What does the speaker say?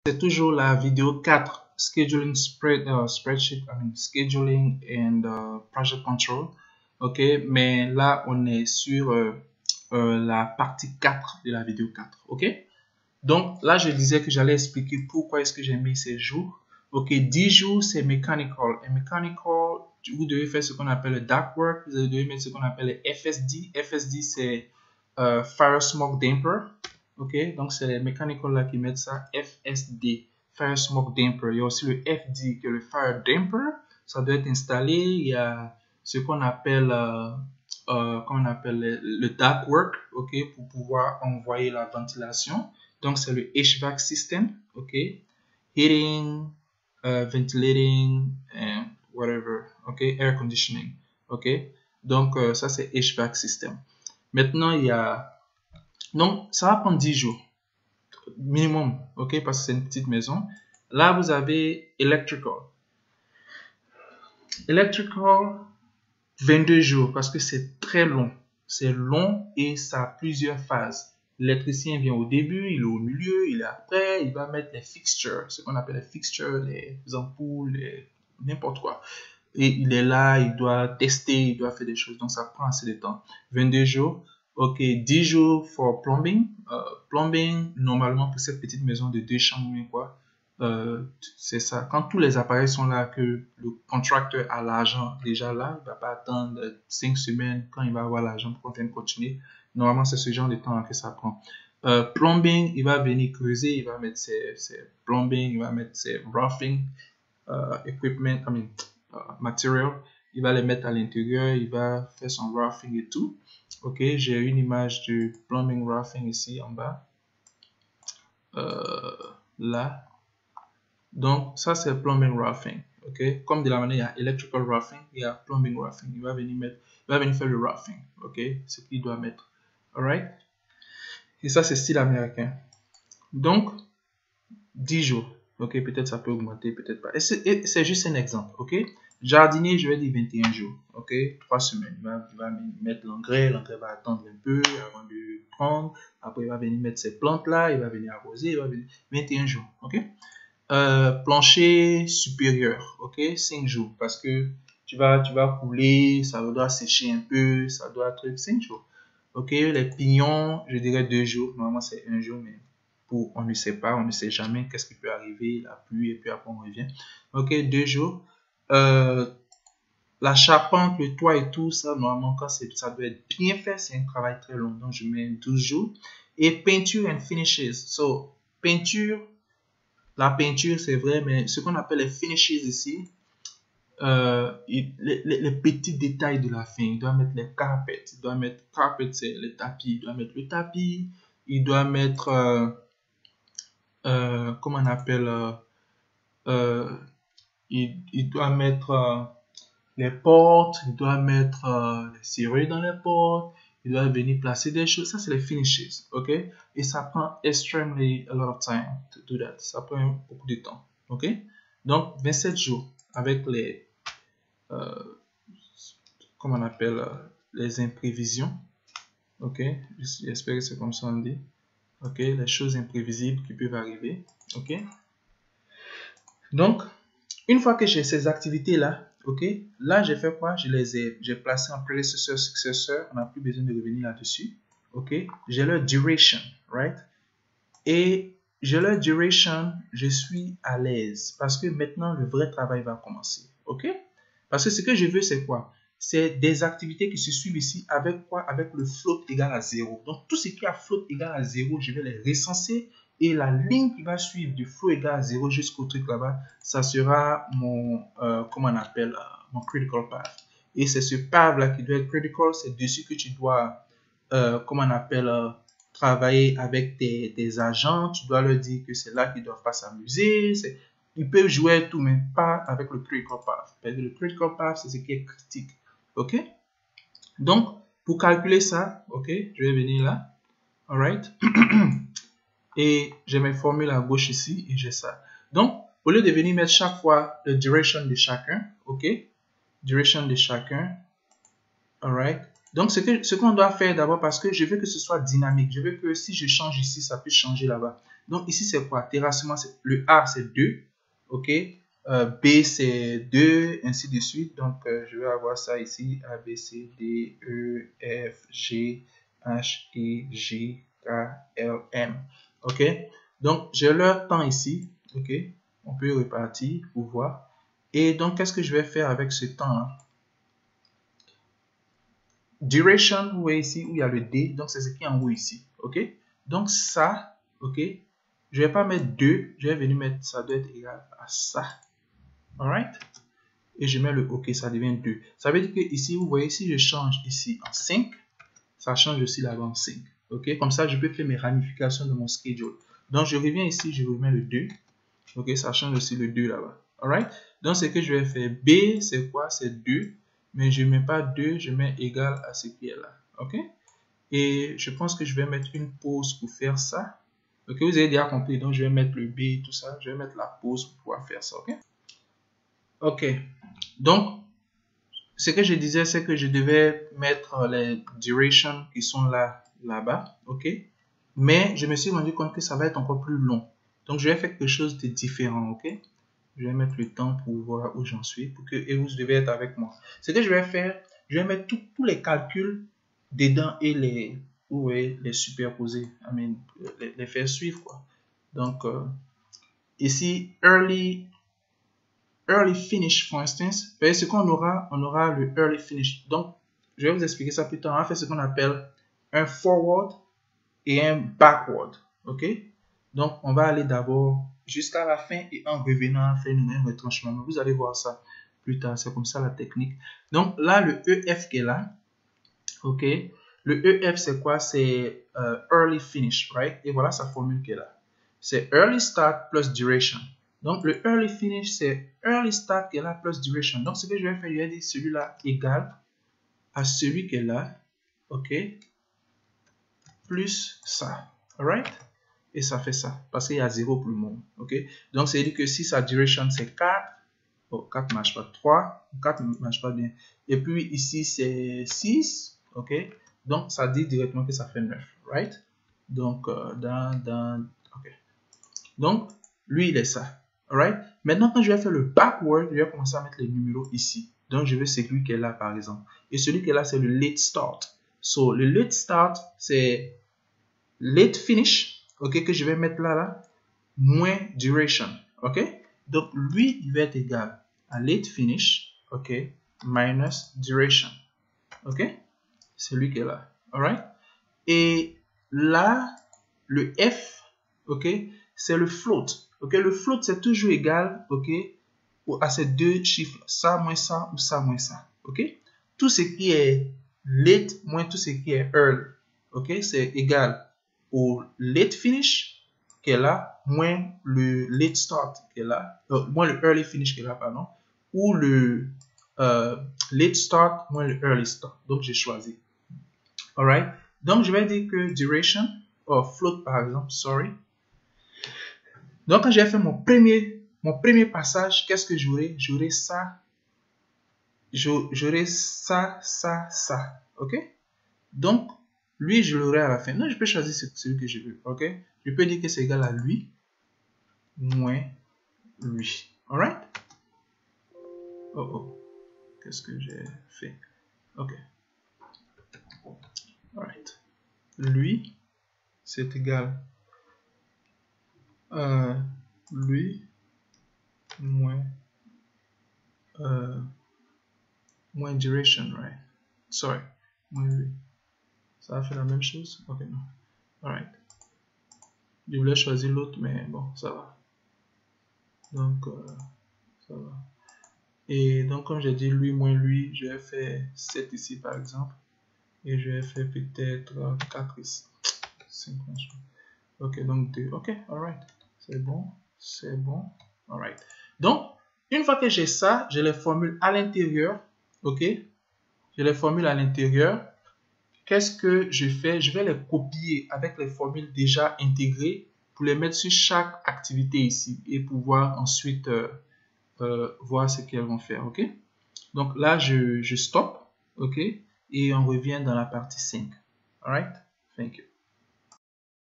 C'est toujours la vidéo 4, Scheduling Spreadsheet, Scheduling and Project Control. Ok, mais là, on est sur la partie 4 de la vidéo 4. Ok, donc là, je disais que j'allais expliquer pourquoi est-ce que j'ai mis ces jours. Ok, 10 jours, c'est mechanical. Et mechanical, vous devez faire ce qu'on appelle le dark work. Vous devez mettre ce qu'on appelle le FSD. FSD, c'est Fire Smoke Damper. Ok, donc c'est les mechanical là qui mettent ça. FSD, Fire Smoke Damper. Il y a aussi le FD, qui est le Fire Damper. Ça doit être installé. Il y a ce qu'on appelle, le dark work, ok, pour pouvoir envoyer la ventilation. Donc, c'est le HVAC system, ok, heating, ventilating, and whatever, ok, air conditioning, ok. Donc, ça, c'est HVAC system. Maintenant, il y a, donc, ça va prendre 10 jours, minimum, ok, parce que c'est une petite maison. Là, vous avez electrical. Electrical, 22 jours, parce que c'est très long. C'est long et ça a plusieurs phases. L'électricien vient au début, il est au milieu, il est après, il va mettre les fixtures, ce qu'on appelle les fixtures, les ampoules, n'importe quoi. Et il est là, il doit tester, il doit faire des choses, donc ça prend assez de temps. 22 jours, ok, 10 jours pour plumbing. Plumbing, normalement pour cette petite maison de 2 chambres, quoi, c'est ça. Quand tous les appareils sont là, que le contracteur a l'argent déjà là, il ne va pas attendre 5 semaines quand il va avoir l'argent pour continuer. Normalement, c'est ce genre de temps que ça prend. Plumbing, il va venir creuser, il va mettre ses plumbing, il va mettre ses roughing equipment, material, il va les mettre à l'intérieur, il va faire son roughing et tout. Ok, j'ai une image du plumbing roughing ici en bas. Là. Donc, ça, c'est plumbing roughing. Ok, comme de la manière, il y a electrical roughing, il y a plumbing roughing. Il va venir faire le roughing. Ok, ce qu'il doit mettre. Alright? Et ça, c'est style américain. Donc, 10 jours. Ok, peut-être ça peut augmenter, peut-être pas. Et c'est juste un exemple. Ok, jardinier, je vais dire 21 jours. Ok, 3 semaines. Il va mettre l'engrais. L'engrais va attendre un peu avant de prendre. Après, il va venir mettre ses plantes là. Il va venir arroser. Il va venir 21 jours. Ok. Plancher supérieur, ok, 5 jours, parce que tu vas couler, ça doit sécher un peu, ça doit être 5 jours, ok. Les pignons, je dirais 2 jours, normalement c'est 1 jour, mais on ne sait pas, on ne sait jamais qu'est-ce qui peut arriver, la pluie, et puis après on revient, ok, 2 jours. La charpente, le toit et tout ça, normalement quand ça doit être bien fait, c'est un travail très long, donc je mets 12 jours. Et peinture and finishes, so peinture, la peinture, c'est vrai, mais ce qu'on appelle les finishes ici, les petits détails de la fin. Il doit mettre les carpets. Il doit mettre carpet, c'est le tapis. Il doit mettre le tapis. Il doit mettre, comment on appelle, il doit mettre les portes. Il doit mettre les serrures dans les portes. Il doit venir placer des choses. Ça, c'est les finishes, ok? Et ça prend extremely a lot of time to do that. Ça prend beaucoup de temps, ok? Donc, 27 jours avec les, comment on appelle, les imprévisions, ok? J'espère que c'est comme ça on dit, ok? Les choses imprévisibles qui peuvent arriver, ok? Donc, une fois que j'ai ces activités-là, ok, là, j'ai fait quoi? J'ai placé en prédécesseur, successeur. On n'a plus besoin de revenir là-dessus. Ok, j'ai leur duration, right? Et j'ai leur duration, je suis à l'aise parce que maintenant, le vrai travail va commencer. Ok? Parce que ce que je veux, c'est quoi? C'est des activités qui se suivent ici avec quoi? Avec le float égal à 0. Donc, tout ce qui a float égal à 0, je vais les recenser. Et la ligne qui va suivre du flow égal à 0 jusqu'au truc là-bas, ça sera mon, comment on appelle, mon critical path. Et c'est ce path là qui doit être critical, c'est dessus que tu dois, comment on appelle, travailler avec tes agents. Tu dois leur dire que c'est là qu'ils doivent pas s'amuser. Ils peuvent jouer tout, mais pas avec le critical path. Parce que le critical path, c'est ce qui est critique. Ok? Donc, pour calculer ça, ok, je vais venir là. Alright? Et j'ai mes formules à gauche ici et j'ai ça. Donc, au lieu de venir mettre chaque fois le duration de chacun, ok, duration de chacun, alright, Donc, ce qu'on doit faire d'abord, parce que je veux que ce soit dynamique. Je veux que si je change ici, ça puisse changer là-bas. Donc, ici, c'est quoi? Terrassement, le A, c'est 2. OK? B, c'est 2, ainsi de suite. Donc, je vais avoir ça ici. A, B, C, D, E, F, G, H, I, J, K, L, M. OK? Donc, j'ai leur temps ici. OK? On peut repartir pour voir. Et donc, qu'est-ce que je vais faire avec ce temps-là? Duration, vous voyez ici où il y a le D, donc c'est ce qui est en haut ici, ok? Donc ça, ok, je vais pas mettre 2, je vais venir mettre, ça doit être égal à ça, alright? Et je mets le OK, ça devient 2. Ça veut dire que ici, vous voyez, si je change ici en 5, ça change aussi là-bas en 5, ok? Comme ça, je peux faire mes ramifications de mon schedule. Donc je reviens ici, je remets le 2, ok? Ça change aussi le 2 là-bas, alright? Donc ce que je vais faire, B, c'est quoi? C'est 2. Mais je ne mets pas 2, je mets égal à ce qui est là. OK? Et je pense que je vais mettre une pause pour faire ça. OK, vous avez déjà compris. Donc, je vais mettre le B et tout ça. Je vais mettre la pause pour pouvoir faire ça. OK? OK. Donc, ce que je disais, c'est que je devais mettre les durations qui sont là-bas. OK? Mais je me suis rendu compte que ça va être encore plus long. Donc, je vais faire quelque chose de différent. OK? Je vais mettre le temps pour voir où j'en suis et vous devez être avec moi. Ce que je vais faire, je vais mettre tous les calculs dedans et les superposer, les faire suivre, quoi. Donc, ici, early finish, for instance, vous voyez ce qu'on aura, on aura le early finish. Donc, je vais vous expliquer ça plus tard. On va faire ce qu'on appelle un forward et un backward. OK? Donc, on va aller d'abord jusqu'à la fin et en revenant faire un retranchement. Mais vous allez voir ça plus tard. C'est comme ça la technique. Donc, là, le EF qui est là. OK? Le EF, c'est quoi? C'est early finish, right? Et voilà sa formule qui est là. C'est early start plus duration. Donc, le early finish, c'est early start qui est là plus duration. Donc, ce que je vais faire, je vais dire celui-là égal à celui qui est là. OK? Plus ça. Alright? Et ça fait ça. Parce qu'il y a 0 pour le moment. OK? Donc, c'est-à-dire que si sa duration, c'est 4. Oh, 4 ne marche pas. 3. 4 ne marche pas bien. Et puis, ici, c'est 6. OK? Donc, ça dit directement que ça fait 9. Right? Donc, OK. Donc, lui, il est ça. Alright? Maintenant, quand je vais faire le backward, je vais commencer à mettre les numéros ici. Donc, je veux celui qui est là, par exemple. Et celui qui est là, c'est le late start. So, le late start, c'est late finish, ok, que je vais mettre là, moins duration, ok. Donc, lui, il va être égal à late finish, ok, minus duration, ok. C'est lui qui est là, alright. Et là, le F, ok, c'est le float, ok. Le float, c'est toujours égal, ok, à ces deux chiffres, ça moins ça ou ça moins ça, ok. Tout ce qui est late moins tout ce qui est early, ok, c'est égal au late finish qui est là, moins le late start qui est là, moins le early finish qui est là, pardon, ou le late start moins le early start. Donc, j'ai choisi. Alright. Donc, je vais dire que duration, float par exemple, sorry. Donc, quand j'ai fait mon premier passage, qu'est-ce que j'aurai? J'aurai ça. J'aurai ça, ça, ça. OK? Donc, lui, je l'aurai à la fin. Non, je peux choisir celui que je veux. OK? Je peux dire que c'est égal à lui moins lui. Alright? Oh, oh. Qu'est-ce que j'ai fait? OK. Alright. Lui, c'est égal à lui moins duration, right? Sorry. Moins lui. Ça va faire la même chose? OK, non. Alright. Je voulais choisir l'autre, mais bon, ça va. Donc, ça va. Et donc, comme j'ai dit, lui moins lui, je vais faire 7 ici, par exemple. Et je vais faire peut-être 4 ici. 5, ok, donc 2. Ok, alright. C'est bon. C'est bon. Alright. Donc, une fois que j'ai ça, je les formule à l'intérieur. Ok. Je les formule à l'intérieur. Qu'est-ce que je fais? Je vais les copier avec les formules déjà intégrées pour les mettre sur chaque activité ici et pouvoir ensuite voir ce qu'elles vont faire. Ok. Donc là, je stoppe. Ok. et on revient dans la partie 5. Alright? Thank you.